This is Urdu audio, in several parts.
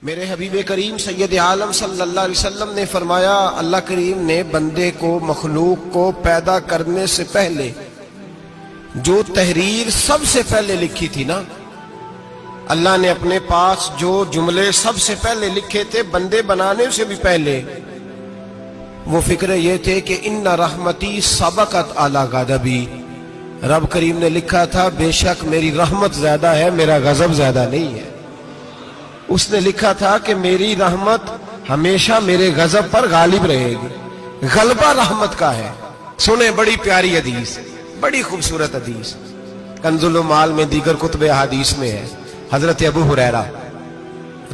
میرے حبیب کریم سید عالم صلی اللہ علیہ وسلم نے فرمایا، اللہ کریم نے بندے کو، مخلوق کو پیدا کرنے سے پہلے جو تحریر سب سے پہلے لکھی تھی نا، اللہ نے اپنے پاس جو جملے سب سے پہلے لکھے تھے بندے بنانے سے بھی پہلے، وہ فکر یہ تھے کہ ان رحمتی سبقت اعلی غضبی، رب کریم نے لکھا تھا بے شک میری رحمت زیادہ ہے، میرا غضب زیادہ نہیں ہے۔ اس نے لکھا تھا کہ میری رحمت ہمیشہ میرے غضب پر غالب رہے گی، غلبہ رحمت کا ہے۔ سنیں بڑی پیاری حدیث، بڑی خوبصورت حدیث، کنز المال میں دیگر کتب احادیث میں ہے۔ حضرت ابو ہریرہ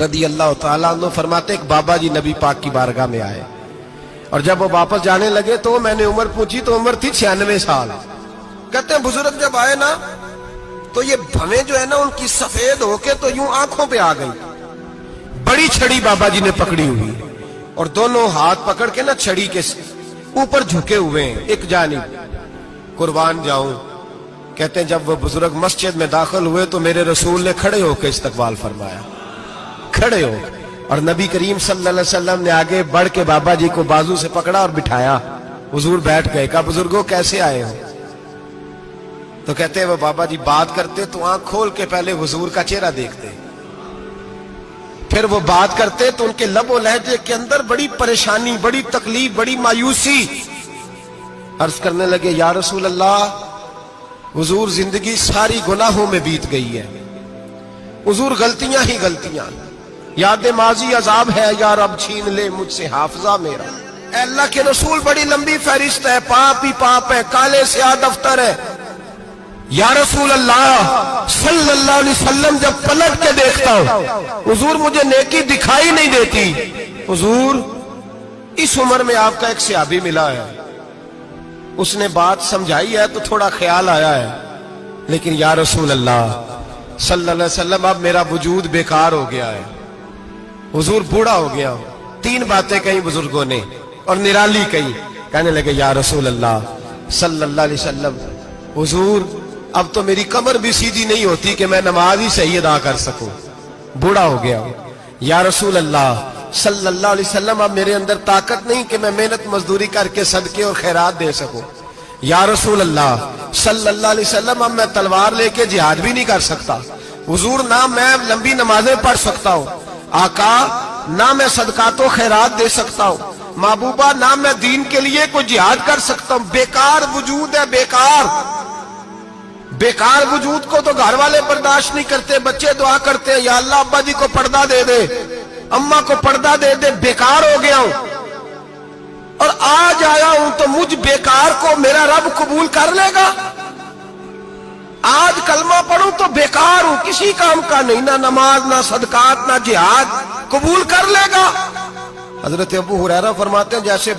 رضی اللہ تعالیٰ عنہ فرماتے ایک بابا جی نبی پاک کی بارگاہ میں آئے، اور جب وہ واپس جانے لگے تو میں نے عمر پوچھی تو عمر تھی 96 سال۔ کہتے ہیں بزرگ جب آئے نا تو یہ بھویں جو ہے نا ان کی سفید ہو کے تو یوں آنکھوں پہ آ گئی۔ بڑی چھڑی بابا جی نے پکڑی ہوئی اور دونوں ہاتھ پکڑ کے نا چھڑی کے اوپر جھکے ہوئے ہیں ایک جانب، قربان جاؤں۔ کہتے ہیں جب وہ بزرگ مسجد میں داخل ہوئے تو میرے رسول نے کھڑے ہو کے استقبال فرمایا، کھڑے ہو، اور نبی کریم صلی اللہ علیہ وسلم نے آگے بڑھ کے بابا جی کو بازو سے پکڑا اور بٹھایا۔ حضور بیٹھ گئے، کہا بزرگوں کیسے آئے ہو؟ تو کہتے ہیں وہ بابا جی بات کرتے تو آنکھ کھول کے پہلے حضور کا چہرہ دیکھتے، پھر وہ بات کرتے تو ان کے لب و لہجے کے اندر بڑی پریشانی، بڑی تکلیف، بڑی مایوسی۔ عرض کرنے لگے یا رسول اللہ، حضور زندگی ساری گناہوں میں بیت گئی ہے، حضور غلطیاں ہی غلطیاں، یاد ماضی عذاب ہے، یا رب چھین لے مجھ سے حافظہ میرا۔ اے اللہ کے رسول بڑی لمبی فہرست ہے، پاپ ہی پاپ ہے، کالے سیاہ دفتر ہے۔ یا رسول اللہ صلی اللہ علیہ وسلم جب پلٹ کے دیکھتا ہوں حضور مجھے نیکی دکھائی نہیں دیتی۔ حضور اس عمر میں آپ کا ایک صحابی ملا ہے، اس نے بات سمجھائی ہے تو تھوڑا خیال آیا ہے، لیکن یا رسول اللہ صلی اللہ علیہ وسلم اب میرا وجود بیکار ہو گیا ہے، حضور بوڑھا ہو گیا ہوں۔ تین باتیں کہیں بزرگوں نے اور نرالی کہیں، کہنے لگے یا رسول اللہ صلی اللہ علیہ وسلم، حضور اب تو میری کمر بھی سیدھی نہیں ہوتی کہ میں نماز ہی صحیح ادا کر سکوں، بوڑھا ہو گیا ہوں۔ یا رسول اللہ صلی اللہ علیہ وسلم اب میرے اندر طاقت نہیں کہ میں محنت مزدوری کر کے صدقے اور خیرات دے سکوں۔ یا رسول اللہ صلی اللہ علیہ وسلم اب میں تلوار لے کے جہاد بھی نہیں کر سکتا، حضور نہ میں لمبی نمازیں پڑھ سکتا ہوں، آقا نہ میں صدقات و خیرات دے سکتا ہوں، محبوبہ نہ میں دین کے لیے کوئی جہاد کر سکتا ہوں، بیکار وجود ہے، بیکار بیکار وجود کو تو گھر والے برداشت نہیں کرتے، بچے دعا کرتے ہیں یا اللہ ابا جی کو پردہ دے دے، اماں کو پردہ دے دے، بیکار ہو گیا ہوں، اور آج آیا ہوں تو مجھ بیکار کو میرا رب قبول کر لے گا؟ آج کلمہ پڑھوں تو بیکار ہوں، کسی کام کا نہیں، نہ نماز نہ صدقات نہ جہاد، قبول کر لے گا؟ حضرت ابو ہریرہ فرماتے ہیں جیسے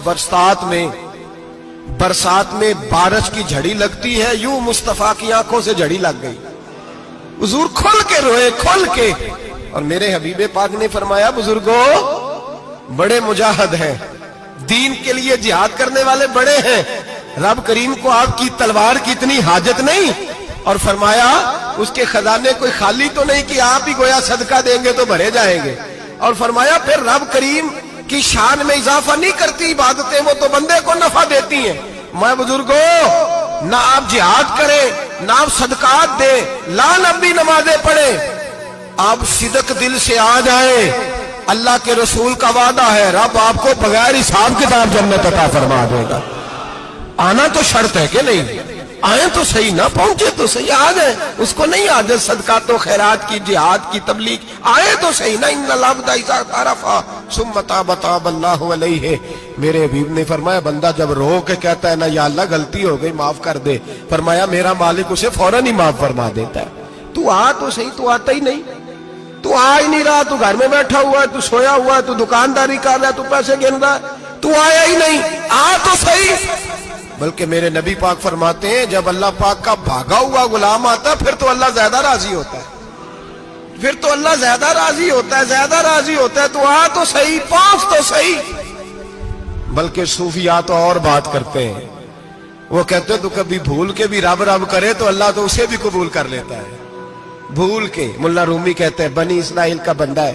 برسات میں بارش کی جھڑی لگتی ہے، یوں مصطفیٰ کی آنکھوں سے جھڑی لگ گئی، حضور کھل کے روئے، کھل کے۔ اور میرے حبیب پاک نے فرمایا بزرگوں بڑے مجاہد ہیں، دین کے لیے جہاد کرنے والے بڑے ہیں، رب کریم کو آپ کی تلوار کی اتنی حاجت نہیں، اور فرمایا اس کے خزانے کوئی خالی تو نہیں کہ آپ ہی گویا صدقہ دیں گے تو بھرے جائیں گے، اور فرمایا پھر رب کریم کی شان میں اضافہ نہیں کرتی عبادتیں، وہ تو بندے کو نفع دیتی ہیں۔ میں بزرگوں نہ آپ جہاد کریں، نہ آپ صدقات دیں، لا نبی نمازیں پڑھیں، آپ صدق دل سے آ جائیں، اللہ کے رسول کا وعدہ ہے رب آپ کو بغیر حساب کتاب جنت عطا فرما دے گا۔ آنا تو شرط ہے کہ نہیں؟ آئیں تو صحیح، نہ پہنچے تو صحیح، آ جائیں، اس کو نہیں عادت صدقات و خیرات کی، جہاد کی، تبلیغ، آئے تو صحیح نا۔ ان العبد اذا عرف ثم تاب تاب اللہ علیہ، میرے حبیب نے فرمایا بندہ جب رو کے کہتا ہے نا یا اللہ غلطی ہو گئی معاف کر دے، فرمایا میرا مالک اسے فوراً ہی معاف فرما دیتا ہے۔ تو آ تو صحیح، تو آتا ہی نہیں، تو آ ہی نہیں رہا، تو گھر میں بیٹھا ہوا ہے، تو سویا ہوا ہے، تو دکانداری کر رہا ہے، تو پیسے گن رہا ہے، تو آیا ہی نہیں، آ تو صحیح۔ بلکہ میرے نبی پاک فرماتے ہیں جب اللہ پاک کا بھاگا ہوا غلام آتا ہے پھر تو اللہ زیادہ راضی ہوتا ہے، پھر تو اللہ زیادہ راضی ہوتا ہے، زیادہ راضی ہوتا ہے، تو آ تو صحیح، پہنچ تو صحیح۔ بلکہ صوفیاء تو اور بات کرتے ہیں، وہ کہتے ہیں تو کبھی بھول کے بھی رب رب کرے تو اللہ تو اسے بھی قبول کر لیتا ہے، بھول کے۔ ملا رومی کہتے ہیں بنی اسرائیل کا بندہ ہے،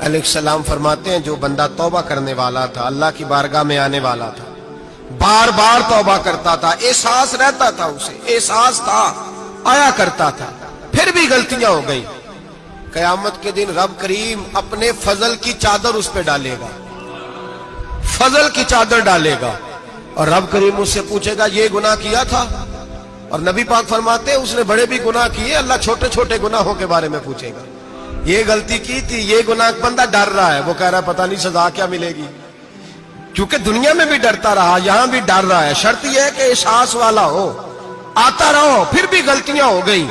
علیہ السلام فرماتے ہیں جو بندہ توبہ کرنے والا تھا، اللہ کی بارگاہ میں آنے والا تھا، بار بار توبہ کرتا تھا، احساس رہتا تھا، اسے احساس تھا، آیا کرتا تھا، پھر بھی غلطیاں ہو گئی، قیامت کے دن رب کریم اپنے فضل کی چادر اس پہ ڈالے گا، فضل کی چادر ڈالے گا، اور رب کریم اس سے پوچھے گا یہ گناہ کیا تھا؟ اور نبی پاک فرماتے ہیں اس نے بڑے بھی گناہ کیے، اللہ چھوٹے چھوٹے گناہوں کے بارے میں پوچھے گا، یہ غلطی کی تھی، یہ گناہ، بندہ ڈر رہا ہے، وہ کہہ رہا ہے پتہ نہیں سزا کیا ملے گی، کیونکہ دنیا میں بھی ڈرتا رہا، یہاں بھی ڈر رہا ہے، شرط یہ ہے کہ احساس والا ہو، آتا رہو، پھر بھی غلطیاں ہو گئی،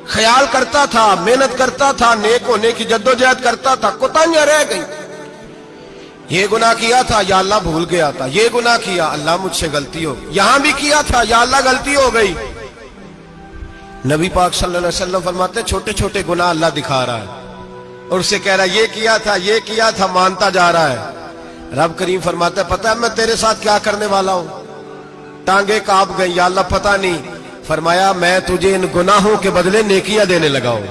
خیال کرتا تھا، محنت کرتا تھا، نیک ہونے کی جدوجہد کرتا تھا، کوتاہیاں رہ گئی، یہ گناہ کیا تھا یا اللہ بھول گیا تھا، یہ گناہ کیا اللہ مجھ سے غلطی ہو گئی، یہاں بھی کیا تھا یا اللہ غلطی ہو گئی۔ نبی پاک صلی اللہ علیہ وسلم فرماتے ہیں چھوٹے چھوٹے گناہ اللہ دکھا رہا ہے اور اسے کہہ رہا ہے یہ کیا تھا، مانتا جا رہا ہے۔ رب کریم فرماتا ہے پتہ ہے میں تیرے ساتھ کیا کرنے والا ہوں؟ ٹانگیں کانپ گئی، یا اللہ پتہ نہیں، فرمایا میں تجھے ان گناہوں کے بدلے نیکیاں دینے لگا ہوں،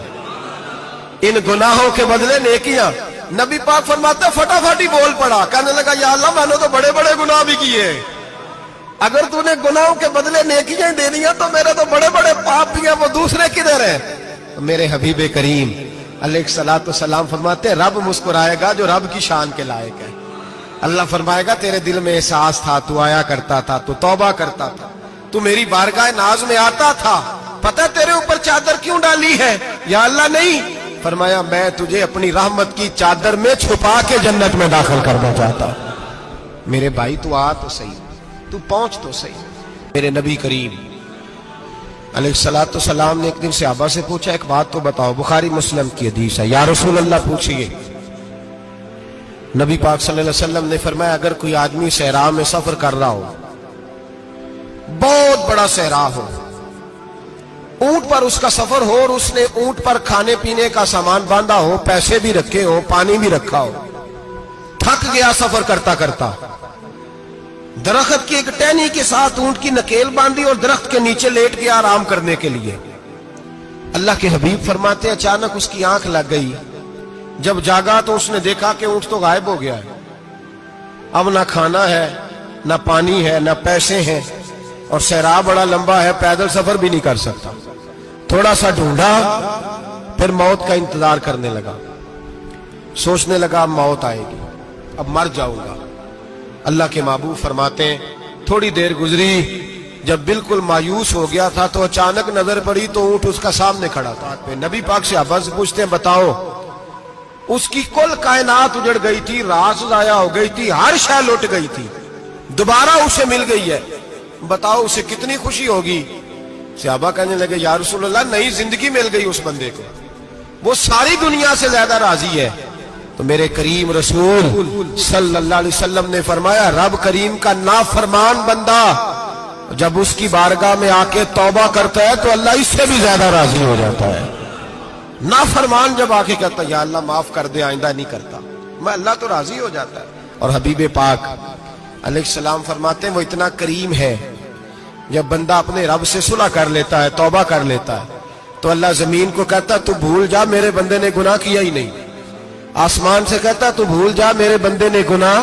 ان گناہوں کے بدلے نیکیاں۔ نبی پاک فرماتا ہے فٹافٹ ہی بول پڑا، کہنے لگا یا اللہ میں نے تو بڑے بڑے گناہ بھی کیے، اگر تو نے گناہوں کے بدلے نیکیاں دے دیا تو میرے تو بڑے بڑے پاپ بھی ہیں، وہ دوسرے کدھر ہیں؟ میرے حبیب کریم علیہ الصلوۃ والسلام فرماتے ہیں رب مسکرائے گا جو رب کی شان کے لائق ہے، اللہ فرمائے گا تیرے دل میں احساس تھا، تو آیا کرتا تھا، تو توبہ کرتا تھا، تو میری بارگاہ ناز میں آتا تھا، پتہ تیرے اوپر چادر کیوں ڈالی ہے؟ یا اللہ نہیں، فرمایا میں تجھے اپنی رحمت کی چادر میں چھپا کے جنت میں داخل کرنا چاہتا ہوں۔ میرے بھائی تو آ تو صحیح، تو پہنچ تو صحیح۔ میرے نبی کریم علیہ الصلوۃ والسلام نے ایک دن صحابہ سے پوچھا ایک بات تو بتاؤ، بخاری مسلم کی حدیث ہے، یا رسول اللہ پوچھئے۔ نبی پاک صلی اللہ علیہ وسلم نے فرمایا اگر کوئی آدمی صحرا میں سفر کر رہا ہو، بہت بڑا صحرا ہو، اونٹ پر اس کا سفر ہو اور اس نے اونٹ پر کھانے پینے کا سامان باندھا ہو، پیسے بھی رکھے ہو، پانی بھی رکھا ہو، تھک گیا سفر کرتا کرتا، درخت کی ایک ٹہنی کے ساتھ اونٹ کی نکیل باندھی اور درخت کے نیچے لیٹ گیا آرام کرنے کے لیے۔ اللہ کے حبیب فرماتے ہیں اچانک اس کی آنکھ لگ گئی، جب جاگا تو اس نے دیکھا کہ اونٹ تو غائب ہو گیا ہے، اب نہ کھانا ہے، نہ پانی ہے، نہ پیسے ہیں، اور صحرا بڑا لمبا ہے، پیدل سفر بھی نہیں کر سکتا۔ تھوڑا سا ڈھونڈا، پھر موت کا انتظار کرنے لگا، سوچنے لگا اب موت آئے گی، اب مر جاؤں گا۔ اللہ کے محبوب فرماتے ہیں تھوڑی دیر گزری، جب بالکل مایوس ہو گیا تھا تو اچانک نظر پڑی تو اونٹ اس کا سامنے کھڑا تھا۔ نبی پاک سے سے پوچھتے ہیں بتاؤ، اس کی کل کائنات اجڑ گئی تھی، راز ضائع ہو گئی تھی، ہر شے لٹ گئی تھی، دوبارہ اسے مل گئی ہے، بتاؤ اسے کتنی خوشی ہوگی؟ صحابہ کہنے لگے یا رسول اللہ نئی زندگی مل گئی اس بندے کو، وہ ساری دنیا سے زیادہ راضی ہے۔ تو میرے کریم رسول صلی اللہ علیہ وسلم نے فرمایا رب کریم کا نافرمان بندہ جب اس کی بارگاہ میں آ کے توبہ کرتا ہے تو اللہ اس سے بھی زیادہ راضی ہو جاتا ہے۔ نافرمان جب آ کے کہتا ہے یا اللہ معاف کر دے، آئندہ نہیں کرتا، میں اللہ تو راضی ہو جاتا ہے۔ اور حبیب پاک علیہ السلام فرماتے ہیں وہ اتنا کریم ہے، جب بندہ اپنے رب سے صلح کر لیتا ہے، توبہ کر لیتا ہے، تو اللہ زمین کو کہتا تو بھول جا میرے بندے نے گناہ کیا ہی نہیں، آسمان سے کہتا تو بھول جا میرے بندے نے گناہ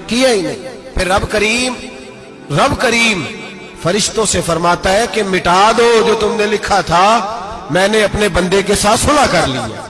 کیا ہی نہیں۔ پھر رب کریم فرشتوں سے فرماتا ہے کہ مٹا دو جو تم نے لکھا تھا، میں نے اپنے بندے کے ساتھ صلح کر لی ہے۔